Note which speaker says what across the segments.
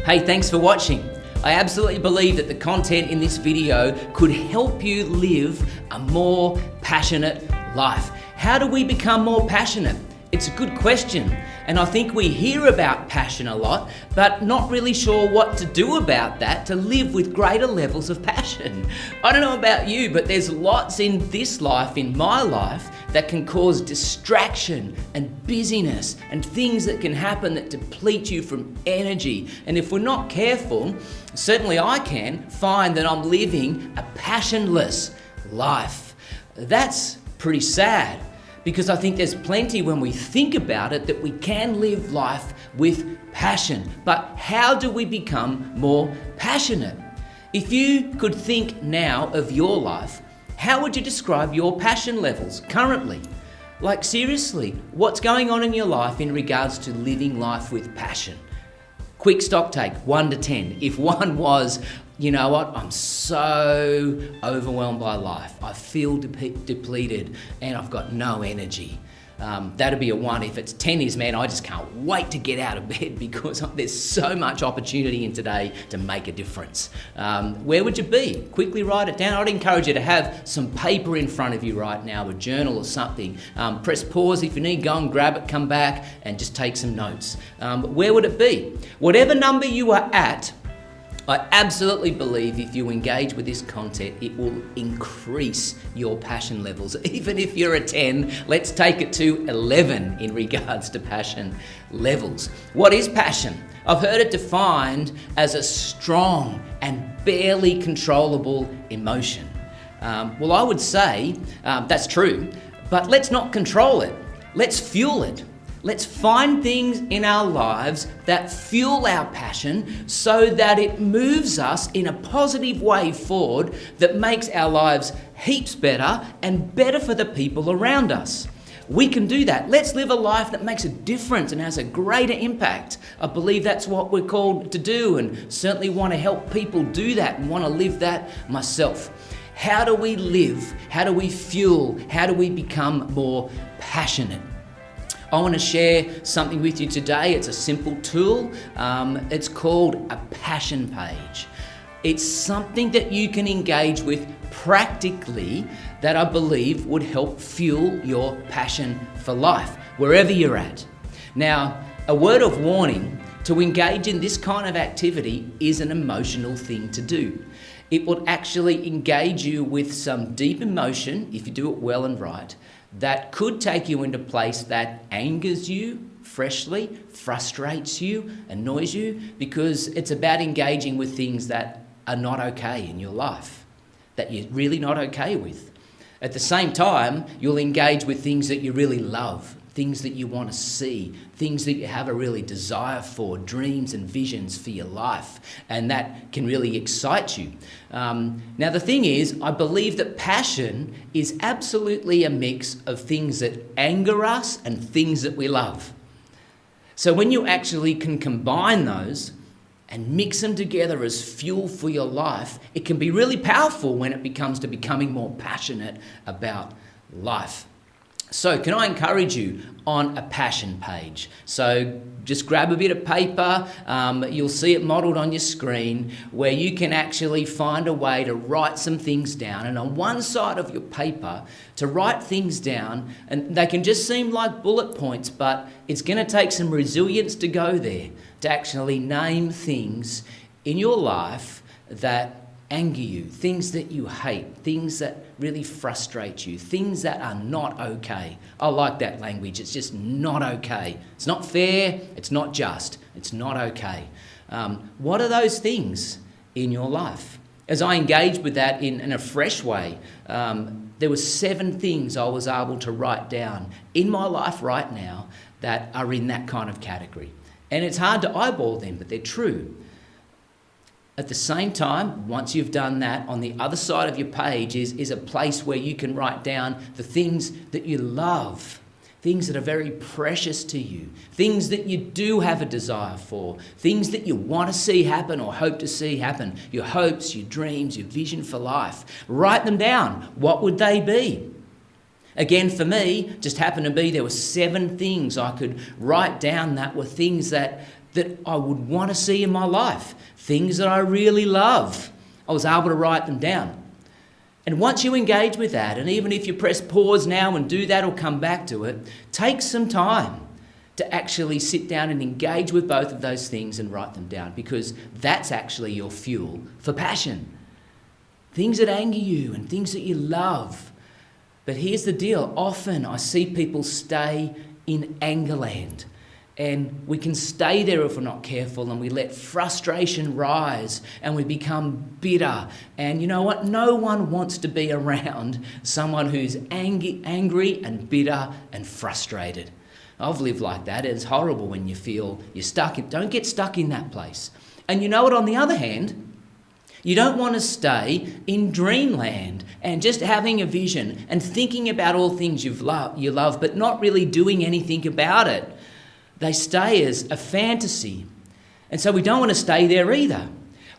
Speaker 1: Hey, thanks for watching. I absolutely believe that the content in this video could help you live a more passionate life. How do we become more passionate? It's a good question, and I think we hear about passion a lot, but not really sure what to do about that to live with greater levels of passion. I don't know about you, but there's lots in this life, in my life, that can cause distraction and busyness and things that can happen that deplete you from energy. And if we're not careful, certainly I can find that I'm living a passionless life. That's pretty sad, because I think there's plenty when we think about it that we can live life with passion. But how do we become more passionate? If you could think now of your life, how would you describe your passion levels currently? Like seriously, what's going on in your life in regards to living life with passion? Quick stock take, 1 to 10. If 1 was, you know what, I'm so overwhelmed by life, I feel depleted and I've got no energy. That'd be a 1. If it's 10 is, man, I just can't wait to get out of bed because there's so much opportunity in today to make a difference. Where would you be? Quickly write it down. I'd encourage you to have some paper in front of you right now, a journal or something. Press pause if you need, go and grab it, come back and just take some notes. Where would it be? Whatever number you are at, I absolutely believe if you engage with this content, it will increase your passion levels. Even if you're a 10, let's take it to 11 in regards to passion levels. What is passion? I've heard it defined as a strong and barely controllable emotion. Well, I would say that's true, but let's not control it. Let's fuel it. Let's find things in our lives that fuel our passion so that it moves us in a positive way forward that makes our lives heaps better and better for the people around us. We can do that. Let's live a life that makes a difference and has a greater impact. I believe that's what we're called to do, and certainly want to help people do that and want to live that myself. How do we live? How do we fuel? How do we become more passionate? I want to share something with you today. It's a simple tool. It's called a passion page. It's something that you can engage with practically that I believe would help fuel your passion for life, wherever you're at. Now, a word of warning, to engage in this kind of activity is an emotional thing to do. It will actually engage you with some deep emotion, if you do it well and right, that could take you into a place that angers you freshly, frustrates you, annoys you, because it's about engaging with things that are not okay in your life, that you're really not okay with. At the same time, you'll engage with things that you really love, things that you want to see, things that you have a really desire for, dreams and visions for your life, and that can really excite you. Now the thing is, I believe that passion is absolutely a mix of things that anger us and things that we love. So when you actually can combine those and mix them together as fuel for your life, it can be really powerful when it comes to becoming more passionate about life. So can I encourage you on a passion page? So just grab a bit of paper, you'll see it modelled on your screen, where you can actually find a way to write some things down, and on one side of your paper to write things down, and they can just seem like bullet points, but it's going to take some resilience to go there, to actually name things in your life that anger you, things that you hate, things that really frustrate you, things that are not okay. I like that language. It's just not okay. It's not fair. It's not just. It's not okay. What are those things in your life? As I engaged with that in a fresh way, there were 7 things I was able to write down in my life right now that are in that kind of category. And it's hard to eyeball them, but they're true. At the same time, once you've done that, on the other side of your page is a place where you can write down the things that you love, things that are very precious to you, things that you do have a desire for, things that you want to see happen or hope to see happen, your hopes, your dreams, your vision for life. Write them down. What would they be? Again, for me, just happened to be there were 7 things I could write down that were things that that I would want to see in my life, things that I really love. I was able to write them down. And once you engage with that, and even if you press pause now and do that or come back to it, take some time to actually sit down and engage with both of those things and write them down, because that's actually your fuel for passion. Things that anger you and things that you love. But here's the deal. Often I see people stay in anger land. And we can stay there if we're not careful, and we let frustration rise and we become bitter. And you know what? No one wants to be around someone who's angry and bitter and frustrated. I've lived like that. It's horrible when you feel you're stuck. Don't get stuck in that place. And you know what? On the other hand, you don't want to stay in dreamland and just having a vision and thinking about all things you love, but not really doing anything about it. They stay as a fantasy. And so we don't want to stay there either.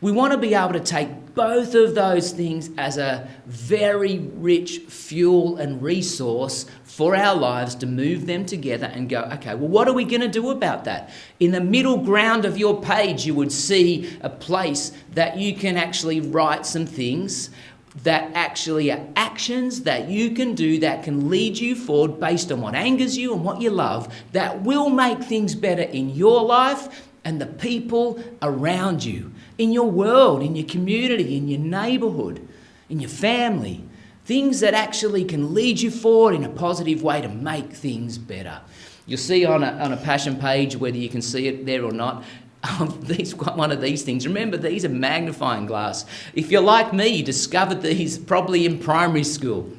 Speaker 1: We want to be able to take both of those things as a very rich fuel and resource for our lives to move them together and go, okay, well, what are we going to do about that? In the middle ground of your page, you would see a place that you can actually write some things that actually are actions that you can do that can lead you forward based on what angers you and what you love, that will make things better in your life and the people around you, in your world, in your community, in your neighbourhood, in your family. Things that actually can lead you forward in a positive way to make things better. You'll see on a passion page, whether you can see it there or not, one of these things. Remember, these are magnifying glass. If you're like me, you discovered these probably in primary school.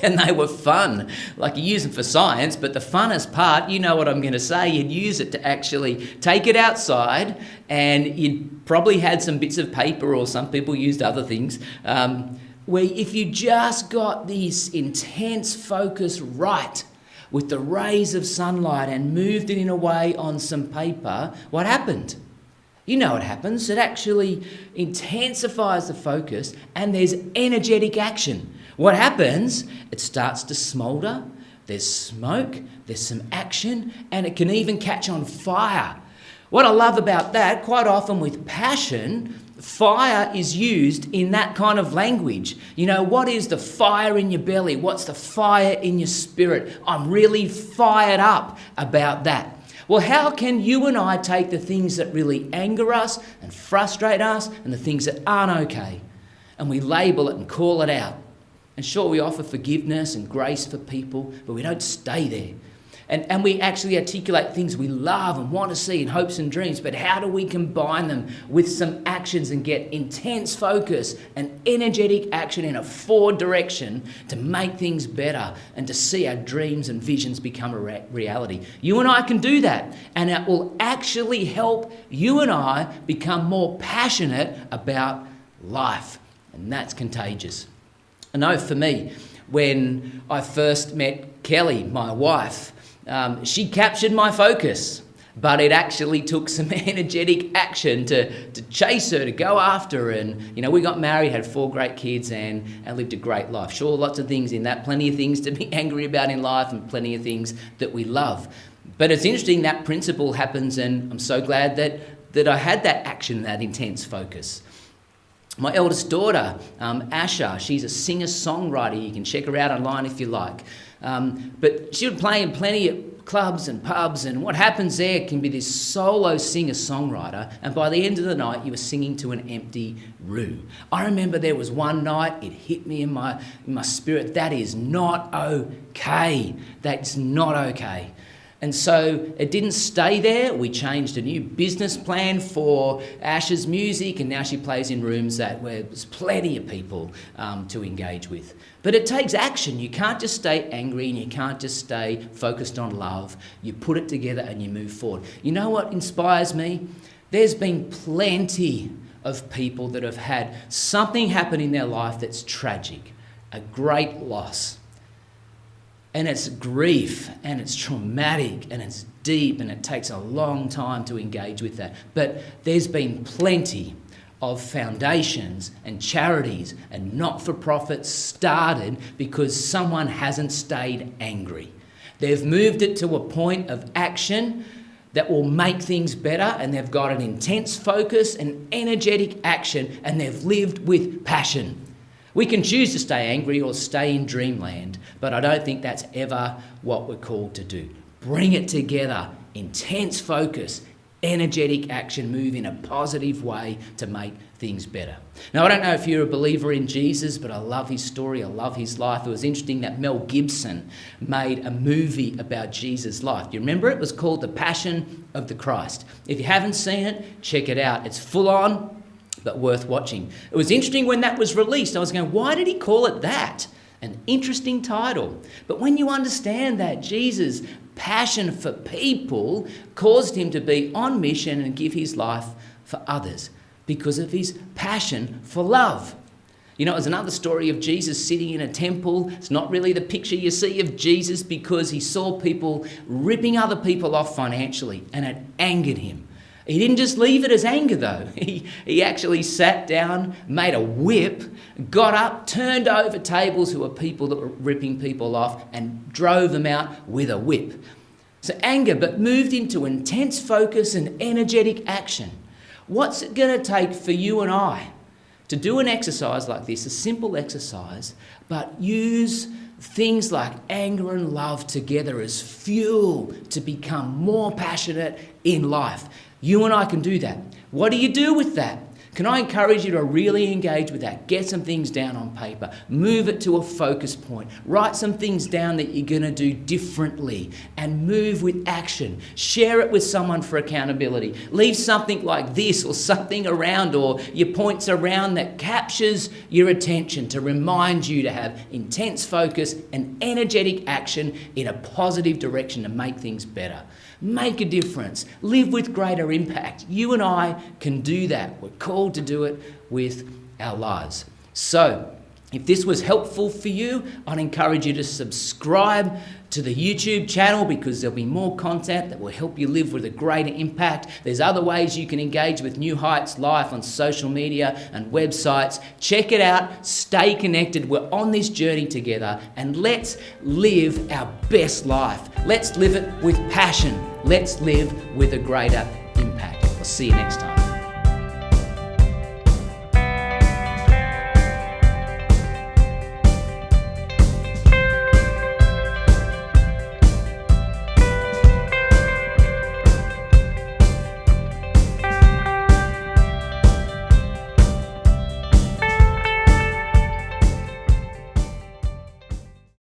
Speaker 1: And they were fun. Like, you use them for science, but the funnest part, you know what I'm going to say, you'd use it to actually take it outside, and you'd probably had some bits of paper, or some people used other things, where if you just got this intense focus right with the rays of sunlight and moved it in a way on some paper, what happened? You know what happens. It actually intensifies the focus, and there's energetic action. What happens? It starts to smoulder, there's smoke, there's some action, and it can even catch on fire. What I love about that, quite often with passion, fire is used in that kind of language. You know, what is the fire in your belly? What's the fire in your spirit? I'm really fired up about that. Well, how can you and I take the things that really anger us and frustrate us and the things that aren't okay, and we label it and call it out? And sure, we offer forgiveness and grace for people, but we don't stay there. And we actually articulate things we love and want to see in hopes and dreams, but how do we combine them with some actions and get intense focus and energetic action in a forward direction to make things better and to see our dreams and visions become a reality? You and I can do that, and it will actually help you and I become more passionate about life, and that's contagious. I know for me, when I first met Kelly, my wife, she captured my focus, but it actually took some energetic action to chase her, to go after her. And, you know, we got married, had 4 great kids, and lived a great life. Sure, lots of things in that, plenty of things to be angry about in life and plenty of things that we love. But it's interesting that principle happens, and I'm so glad that I had that action, that intense focus. My eldest daughter, Asha, she's a singer-songwriter. You can check her out online if you like. But she would play in plenty of clubs and pubs, and what happens there can be this solo singer-songwriter, and by the end of the night, you were singing to an empty room. I remember there was one night, it hit me in my spirit, that is not okay. That's not okay. And so it didn't stay there. We changed a new business plan for Ash's music, and now she plays in rooms where there's plenty of people to engage with. But it takes action. You can't just stay angry, and you can't just stay focused on love. You put it together and you move forward. You know what inspires me? There's been plenty of people that have had something happen in their life that's tragic, a great loss. And it's grief, and it's traumatic, and it's deep, and it takes a long time to engage with that. But there's been plenty of foundations and charities and not-for-profits started because someone hasn't stayed angry. They've moved it to a point of action, that will make things better, and they've got an intense focus and energetic action, and they've lived with passion. We can choose to stay angry or stay in dreamland, but I don't think that's ever what we're called to do. Bring it together, intense focus, energetic action, move in a positive way to make things better. Now, I don't know if you're a believer in Jesus, but I love his story. I love his life. It was interesting that Mel Gibson made a movie about Jesus' life. Do you remember? It was called The Passion of the Christ. If you haven't seen it, check it out. It's full on, but worth watching. It was interesting when that was released. I was going, why did he call it that? An interesting title. But when you understand that Jesus' passion for people caused him to be on mission and give his life for others because of his passion for love. You know, there's another story of Jesus sitting in a temple. It's not really the picture you see of Jesus because he saw people ripping other people off financially, and it angered him. He didn't just leave it as anger, though. He actually sat down, made a whip, got up, turned over tables who were people that were ripping people off, and drove them out with a whip. So anger, but moved into intense focus and energetic action. What's it going to take for you and I to do an exercise like this, a simple exercise, but use things like anger and love together as fuel to become more passionate in life? You and I can do that. What do you do with that? Can I encourage you to really engage with that? Get some things down on paper. Move it to a focus point. Write some things down that you're going to do differently and move with action. Share it with someone for accountability. Leave something like this or something around or your points around that captures your attention to remind you to have intense focus and energetic action in a positive direction to make things better. Make a difference. Live with greater impact. You and I can do that. We're called to do it with our lives. So, if this was helpful for you, I'd encourage you to subscribe to the YouTube channel because there'll be more content that will help you live with a greater impact. There's other ways you can engage with New Heights Life on social media and websites. Check it out. Stay connected. We're on this journey together, and let's live our best life. Let's live it with passion. Let's live with a greater impact. I'll see you next time.